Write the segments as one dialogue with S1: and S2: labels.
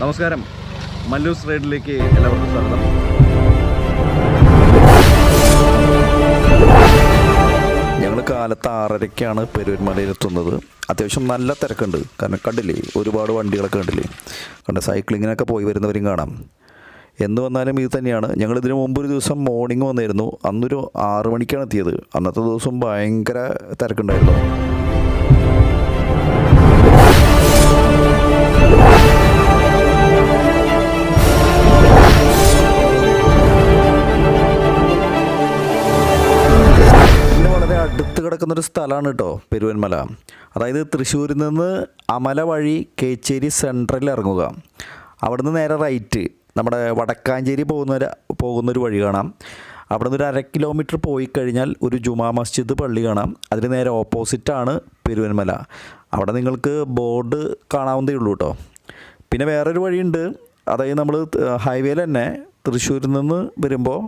S1: നമസ്കാരം, മല്ലൂസ് റൈഡിലേക്ക് എല്ലാവർക്കും സ്വാഗതം. ഞങ്ങൾ കാലത്ത് 6:30-ക്കാണ് പെരുവന്മലയിലെത്തുന്നത്. അത്യാവശ്യം നല്ല തിരക്കുണ്ട്. കാരണം കണ്ടില്ലേ, ഒരുപാട് വണ്ടികളൊക്കെ കണ്ടില്ലേ. സൈക്ലിങ്ങിനൊക്കെ പോയി വരുന്നവരും കാണാം. എന്ന് വന്നാലും ഇത് തന്നെയാണ്. ഞങ്ങളിതിന് മുമ്പൊരു ദിവസം മോർണിംഗ് വന്നിരുന്നു. അന്നൊരു 6 മണിക്കാണ് എത്തിയത്. അന്നത്തെ ദിവസം ഭയങ്കര തിരക്കുണ്ടായിരുന്നു. അടുത്ത് കിടക്കുന്നൊരു സ്ഥലമാണ് കേട്ടോ പെരുവന്മല. അതായത് തൃശ്ശൂരിൽ നിന്ന് അമല വഴി കേച്ചേരി സെൻട്രലിൽ ഇറങ്ങുക. അവിടുന്ന് നേരെ റൈറ്റ് നമ്മുടെ വടക്കാഞ്ചേരി പോകുന്നൊരു വഴി കാണാം. അവിടെ നിന്ന് ഒരു 1/2 കിലോമീറ്റർ പോയി കഴിഞ്ഞാൽ ഒരു ജുമാ മസ്ജിദ് പള്ളി കാണാം. അതിന് നേരെ ഓപ്പോസിറ്റാണ് പെരുവന്മല. അവിടെ നിങ്ങൾക്ക് ബോർഡ് കാണാവുന്നതേ ഉള്ളൂ കേട്ടോ. പിന്നെ വേറൊരു വഴിയുണ്ട്. അതായത് നമ്മൾ ഹൈവേയിൽ തന്നെ തൃശ്ശൂരിൽ നിന്ന് വരുമ്പോൾ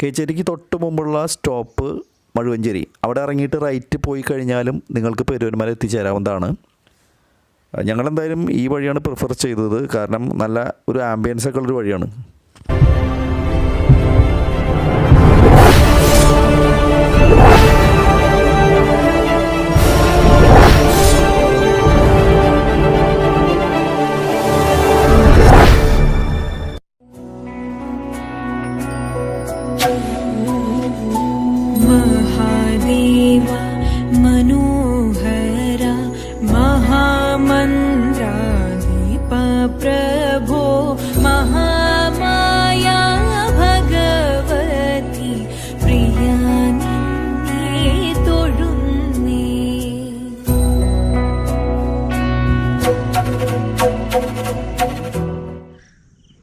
S1: കേച്ചേരിക്ക് തൊട്ട് മുമ്പുള്ള സ്റ്റോപ്പ് മഴുവഞ്ചേരി. അവിടെ ഇറങ്ങിയിട്ട് റൈറ്റ് പോയി കഴിഞ്ഞാലും നിങ്ങൾക്ക് പെരുവന്മല എത്തിച്ചേരാവുന്നതാണ്. ഞങ്ങളെന്തായാലും ഈ വഴിയാണ് പ്രിഫർ ചെയ്തത്. കാരണം നല്ല ഒരു ആംബിയൻസ് ഒക്കെ ഉള്ളൊരു വഴിയാണ്.
S2: प्रभो महामाया भगवती प्रिया തൊഴുന്നേ.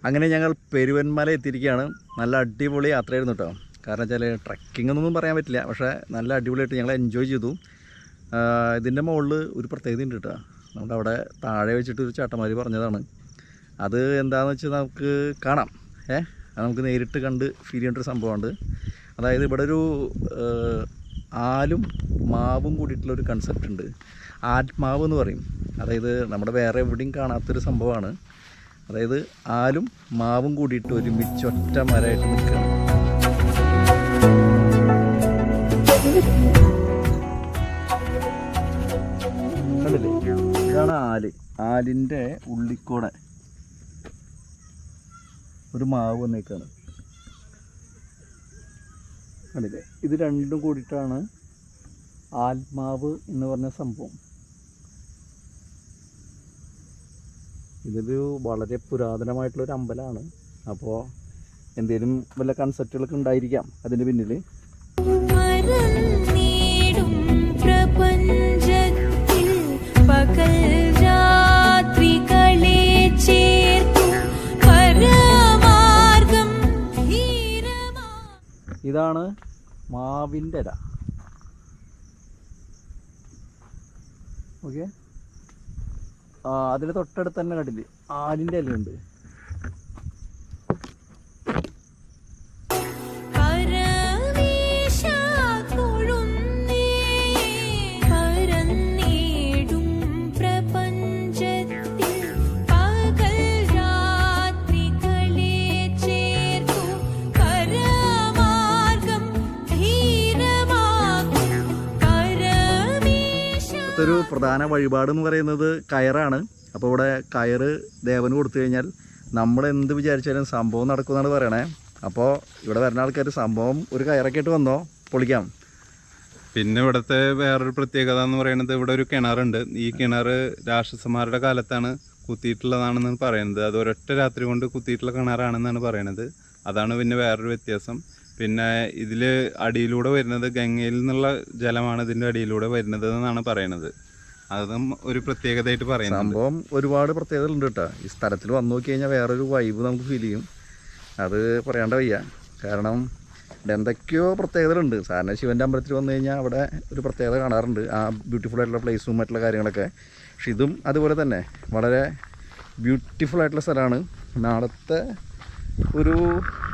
S1: അങ്ങനെ ഞങ്ങൾ പെരുവന്മല എത്തിയിരിക്കുകയാണ്. നല്ല അടിപൊളി യാത്രയായിരുന്നു കേട്ടോ. കാരണം വെച്ചാൽ ട്രക്കിംഗ് എന്നൊന്നും പറയാൻ പറ്റില്ല, പക്ഷേ നല്ല അടിപൊളിയായിട്ട് ഞങ്ങൾ എൻജോയ് ചെയ്തു. ഇതിൻ്റെ മുകളിൽ ഒരു പ്രത്യേകത ഉണ്ട് കേട്ടോ. നമ്മുടെ അവിടെ താഴെ വെച്ചിട്ട് ഒരു ചേട്ടന്മാർ പറഞ്ഞതാണ്. അത് എന്താണെന്ന് വെച്ചാൽ നമുക്ക് കാണാം. അത് നമുക്ക് നേരിട്ട് കണ്ട് ഫീൽ ചെയ്യേണ്ടൊരു സംഭവമുണ്ട്. അതായത് ഇവിടെ ഒരു ആലും മാവും കൂടിയിട്ടുള്ളൊരു കൺസെപ്റ്റ് ഉണ്ട്. ആത്മാവ് എന്ന് പറയും. അതായത് നമ്മുടെ വേറെ എവിടെയും കാണാത്തൊരു സംഭവമാണ്. അതായത് ആലും മാവും കൂടിയിട്ട് ഒരുമിച്ച് ഒറ്റ മരമായിട്ട് നിൽക്കുകയാണ്. കണ്ടില്ലേ, ഇതാണ് ആല്. ആലിൻ്റെ ഉള്ളിക്കൂടെ ഒരു മാവ് വന്നേക്കാണ്. കണ്ടില്ലേ, ഇത് രണ്ടും കൂടിയിട്ടാണ് ആത്മാവ് എന്ന് പറഞ്ഞ സംഭവം. ഇതൊരു വളരെ പുരാതനമായിട്ടുള്ളൊരു അമ്പലമാണ്. അപ്പോൾ എന്തെങ്കിലും വല്ല കൺസെപ്റ്റുകളൊക്കെ ഉണ്ടായിരിക്കാം അതിൻ്റെ പിന്നിൽ. ഇതാണ് മാവിൻ്റെ ഇല. ഓക്കെ, അതിന് തൊട്ടടുത്ത് തന്നെ കണ്ടില്ലേ ആലിൻ്റെ ഇലയുണ്ട്. ഒരു പ്രധാന വഴിപാട് എന്ന് പറയുന്നത് കയറാണ്. അപ്പോൾ ഇവിടെ കയറ് ദേവന് കൊടുത്തു കഴിഞ്ഞാൽ നമ്മൾ എന്ത് വിചാരിച്ചാലും സംഭവം നടക്കുമെന്നാണ് പറയണേ. അപ്പോൾ ഇവിടെ വരുന്ന ആൾക്കാർ സംഭവം ഒരു കയറൊക്കെ ആയിട്ട് വന്നോ പൊളിക്കാം.
S3: പിന്നെ ഇവിടുത്തെ വേറൊരു പ്രത്യേകത എന്ന് പറയുന്നത് ഇവിടെ ഒരു കിണറുണ്ട്. ഈ കിണർ രാക്ഷസന്മാരുടെ കാലത്താണ് കുത്തിയിട്ടുള്ളതാണെന്നാണ് പറയുന്നത്. അത് ഒരൊറ്റ രാത്രി കൊണ്ട് കുത്തിയിട്ടുള്ള കിണറാണെന്നാണ് പറയുന്നത്. അതാണ് പിന്നെ വേറൊരു വ്യത്യാസം. പിന്നെ ഇതിൽ അടിയിലൂടെ വരുന്നത് ഗംഗയിൽ നിന്നുള്ള ജലമാണ് ഇതിൻ്റെ അടിയിലൂടെ വരുന്നത് എന്നാണ് പറയുന്നത്. അതും ഒരു പ്രത്യേകതയായിട്ട് പറയുന്നത്.
S1: സംഭവം ഒരുപാട് പ്രത്യേകതകളുണ്ട് കേട്ടോ. ഈ സ്ഥലത്തിൽ വന്നു നോക്കി കഴിഞ്ഞാൽ വേറൊരു വൈബ് നമുക്ക് ഫീൽ ചെയ്യും. അത് പറയാണ്ട് വയ്യ. കാരണം എന്തൊക്കെയോ പ്രത്യേകതകളുണ്ട്. സാധാരണ ശിവൻ്റെ അമ്പലത്തിൽ വന്നു കഴിഞ്ഞാൽ അവിടെ ഒരു പ്രത്യേകത കാണാറുണ്ട്, ആ ബ്യൂട്ടിഫുൾ ആയിട്ടുള്ള പ്ലേസും മറ്റുള്ള കാര്യങ്ങളൊക്കെ. പക്ഷെ ഇതും അതുപോലെ തന്നെ വളരെ ബ്യൂട്ടിഫുൾ ആയിട്ടുള്ള സ്ഥലമാണ്. നാളത്തെ ഒരു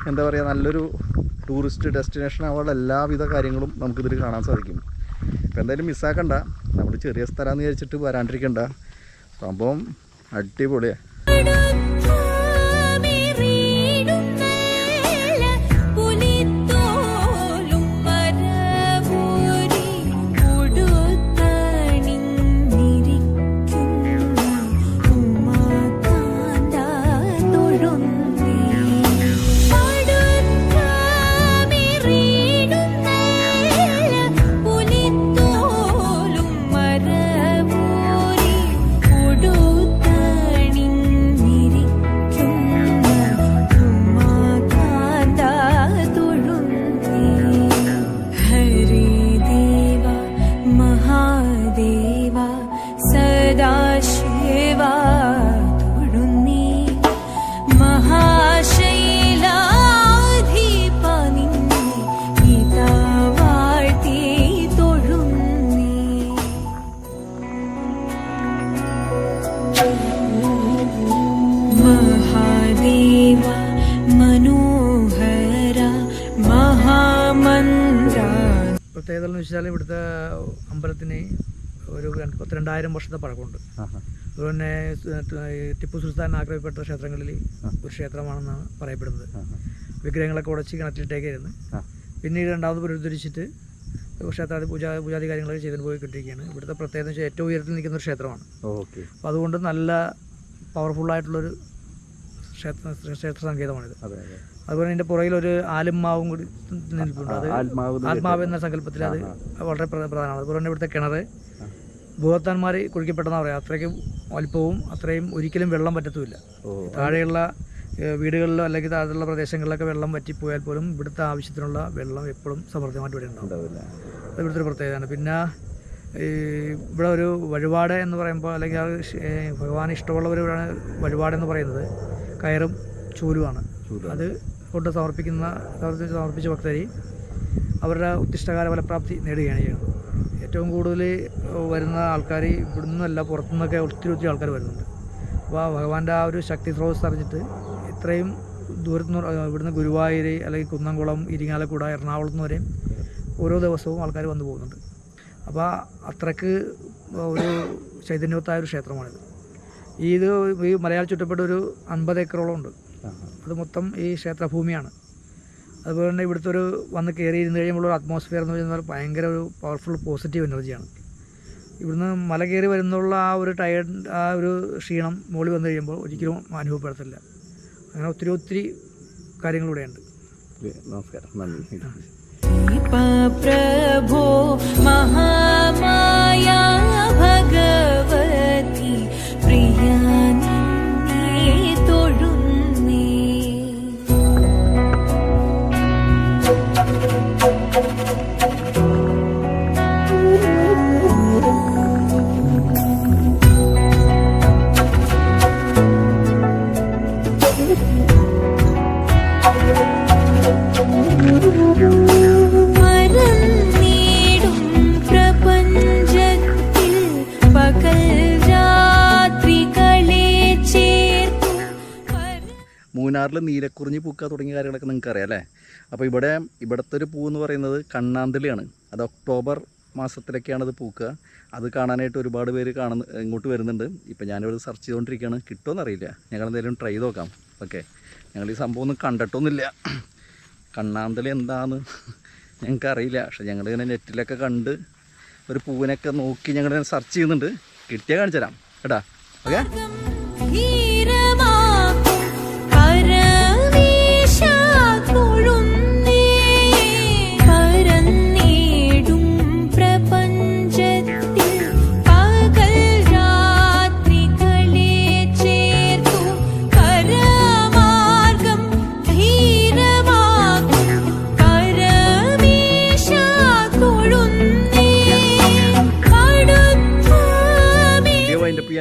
S1: എന്താ പറയുക, നല്ലൊരു ടൂറിസ്റ്റ് ഡെസ്റ്റിനേഷൻ ആവാനുള്ള എല്ലാവിധ കാര്യങ്ങളും നമുക്കിതിൽ കാണാൻ സാധിക്കും. അപ്പോൾ എന്തായാലും മിസ്സാക്കണ്ട. നമ്മൾ ചെറിയ സ്ഥലമാണെന്ന് വിചാരിച്ചിട്ട് വരാണ്ടിരിക്കണ്ട. സംഭവം അടിപൊളിയാണ്.
S4: പ്രത്യേകത എന്ന് വെച്ചാൽ ഇവിടുത്തെ അമ്പലത്തിന് ഒരു 2000 വർഷത്തെ പഴക്കമുണ്ട്. അതുപോലെ തന്നെ ടിപ്പു സുൽത്താൻ ആക്രമിക്കപ്പെട്ട ക്ഷേത്രങ്ങളിൽ ഒരു ക്ഷേത്രമാണെന്നാണ് പറയപ്പെടുന്നത്. വിഗ്രഹങ്ങളൊക്കെ ഉടച്ച് കിണറ്റിലിട്ടേക്കായിരുന്നു. പിന്നീട് രണ്ടാമത് പുനരുദ്ധരിച്ചിട്ട് ക്ഷേത്ര പൂജാതി കാര്യങ്ങളൊക്കെ ചെയ്തു പോയിക്കൊണ്ടിരിക്കുകയാണ്. ഇവിടുത്തെ പ്രത്യേകത വെച്ചാൽ ഏറ്റവും ഉയരത്തിൽ നിൽക്കുന്ന ഒരു ക്ഷേത്രമാണ്. അപ്പോൾ അതുകൊണ്ട് നല്ല പവർഫുള്ളായിട്ടുള്ളൊരു ക്ഷേത്ര സങ്കേതമാണിത്. അതുപോലെ ഇതിൻ്റെ പുറകിൽ ഒരു ആലുമാവും കൂടി നിൽപ്പുണ്ട്. അത് ആത്മാവ് എന്ന സങ്കല്പത്തിൽ അത് വളരെ പ്രധാനമാണ്. അതുപോലെ തന്നെ ഇവിടുത്തെ കിണർ ഭൂതത്താന്മാർ കുഴിക്കപ്പെട്ടെന്നാണ് പറയുക. അത്രയ്ക്കും വലിപ്പവും അത്രയും ഒരിക്കലും വെള്ളം പറ്റത്തുമില്ല. താഴെയുള്ള വീടുകളിലോ അല്ലെങ്കിൽ താഴെയുള്ള പ്രദേശങ്ങളിലൊക്കെ വെള്ളം വറ്റിപ്പോയാൽ പോലും ഇവിടുത്തെ ആവശ്യത്തിനുള്ള വെള്ളം എപ്പോഴും സമൃദ്ധമായിട്ട് ഇവിടെ ഉണ്ടാവില്ല. അത് ഇവിടുത്തെ ഒരു പ്രത്യേകതയാണ്. പിന്നെ ഇവിടെ ഒരു വഴിപാട് എന്ന് പറയുമ്പോൾ അല്ലെങ്കിൽ ഭഗവാൻ ഇഷ്ടമുള്ളവർ വഴിപാടെന്ന് പറയുന്നത് കയറും ചൂലുമാണ്. അത് കൊണ്ട് സമർപ്പിച്ച ഭക്തർ അവരുടെ ഉത്തിഷ്ടകാല ഫലപ്രാപ്തി നേടുകയാണ് ചെയ്യുന്നത്. ഏറ്റവും കൂടുതൽ വരുന്ന ആൾക്കാർ ഇവിടെ നിന്നല്ല പുറത്തുനിന്നൊക്കെ ഒത്തിരി ആൾക്കാർ വരുന്നുണ്ട്. അപ്പോൾ ഭഗവാന്റെ ആ ഒരു ശക്തി സ്രോതസ് അറിഞ്ഞിട്ട് ഇത്രയും ദൂരത്തുനിന്ന് ഇവിടുന്ന് ഗുരുവായൂർ അല്ലെങ്കിൽ കുന്നംകുളം, ഇരിങ്ങാലക്കുട, എറണാകുളത്ത് നിന്ന് വരെ ഓരോ ദിവസവും ആൾക്കാർ വന്നു പോകുന്നുണ്ട്. അപ്പോൾ അത്രയ്ക്ക് ഒരു ചൈതന്യവത്തായ ഒരു ക്ഷേത്രമാണിത്. ഈ മലയാള ചുറ്റപ്പെട്ട ഒരു 50 ഏക്കറോളം ഉണ്ട്. അത് മൊത്തം ഈ ക്ഷേത്രഭൂമിയാണ്. അതുപോലെ തന്നെ ഇവിടുത്തെ ഒരു വന്ന് കയറി ഇരുന്ന് കഴിയുമ്പോൾ ഒരു അറ്റ്മോസ്ഫിയർ എന്ന് പറയുന്നത് ഭയങ്കര ഒരു പവർഫുൾ പോസിറ്റീവ് എനർജിയാണ്. ഇവിടുന്ന് മല കയറി വരുന്നുള്ള ആ ഒരു ആ ഒരു ക്ഷീണം മുകളിൽ വന്നു കഴിയുമ്പോൾ ഒരിക്കലും അനുഭവപ്പെടത്തില്ല. അങ്ങനെ ഒത്തിരി കാര്യങ്ങൾ ഇവിടെയുണ്ട്.
S1: നമസ്കാരം, നന്ദി.
S2: प्रभो महामाया भगवती प्रिया निन्ने तोडुन्ने
S1: മൂന്നാറിൽ നീലക്കുറിഞ്ഞി പൂക്ക തുടങ്ങിയ കാര്യങ്ങളൊക്കെ നിങ്ങൾക്ക് അറിയാം അല്ലേ? അപ്പോൾ ഇവിടുത്തെ ഒരു പൂ എന്ന് പറയുന്നത് കണ്ണാന്തളിയാണ്. അത് ഒക്ടോബർ മാസത്തിലൊക്കെയാണ് അത് പൂക്കുക. അത് കാണാനായിട്ട് ഒരുപാട് പേര് ഇങ്ങോട്ട് വരുന്നുണ്ട്. ഇപ്പോൾ ഞാനിവിടെ സെർച്ച് ചെയ്തുകൊണ്ടിരിക്കുകയാണ്. കിട്ടുമെന്നറിയില്ല. ഞങ്ങളെന്തെങ്കിലും ട്രൈ ചെയ്ത് നോക്കാം. ഓക്കെ, ഞങ്ങൾ ഈ സംഭവം ഒന്നും കണ്ടിട്ടൊന്നുമില്ല. കണ്ണാന്തളി എന്താണെന്ന് ഞങ്ങൾക്ക് അറിയില്ല. പക്ഷെ ഞങ്ങളിങ്ങനെ നെറ്റിലൊക്കെ കണ്ട് ഒരു പൂവിനൊക്കെ നോക്കി ഞങ്ങളിങ്ങനെ സെർച്ച് ചെയ്യുന്നുണ്ട്. കിട്ടിയാൽ കാണിച്ചു തരാം കേട്ടാ. ഓക്കെ,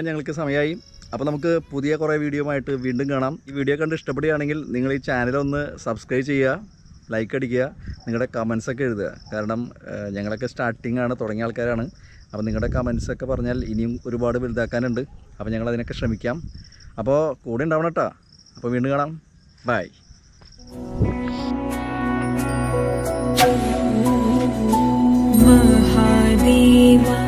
S1: ഞങ്ങൾക്ക് സമയമായി. അപ്പോൾ നമുക്ക് പുതിയ കുറേ വീഡിയോ ആയിട്ട് വീണ്ടും കാണാം. ഈ വീഡിയോ കണ്ട് ഇഷ്ടപ്പെടുകയാണെങ്കിൽ നിങ്ങൾ ഈ ചാനലൊന്ന് സബ്സ്ക്രൈബ് ചെയ്യുക, ലൈക്ക് അടിക്കുക, നിങ്ങളുടെ കമൻസൊക്കെ എഴുതുക. കാരണം ഞങ്ങളൊക്കെ സ്റ്റാർട്ടിംഗ് ആണ്, തുടങ്ങിയ ആൾക്കാരാണ്. അപ്പോൾ നിങ്ങളുടെ കമൻസൊക്കെ പറഞ്ഞാൽ ഇനിയും ഒരുപാട് വലുതാക്കാനുണ്ട്. അപ്പോൾ ഞങ്ങൾ അതിനൊക്കെ ശ്രമിക്കാം. അപ്പോൾ കൂടെ ഉണ്ടാവണം കേട്ടോ. അപ്പോൾ വീണ്ടും കാണാം. ബൈ.
S2: महादेवा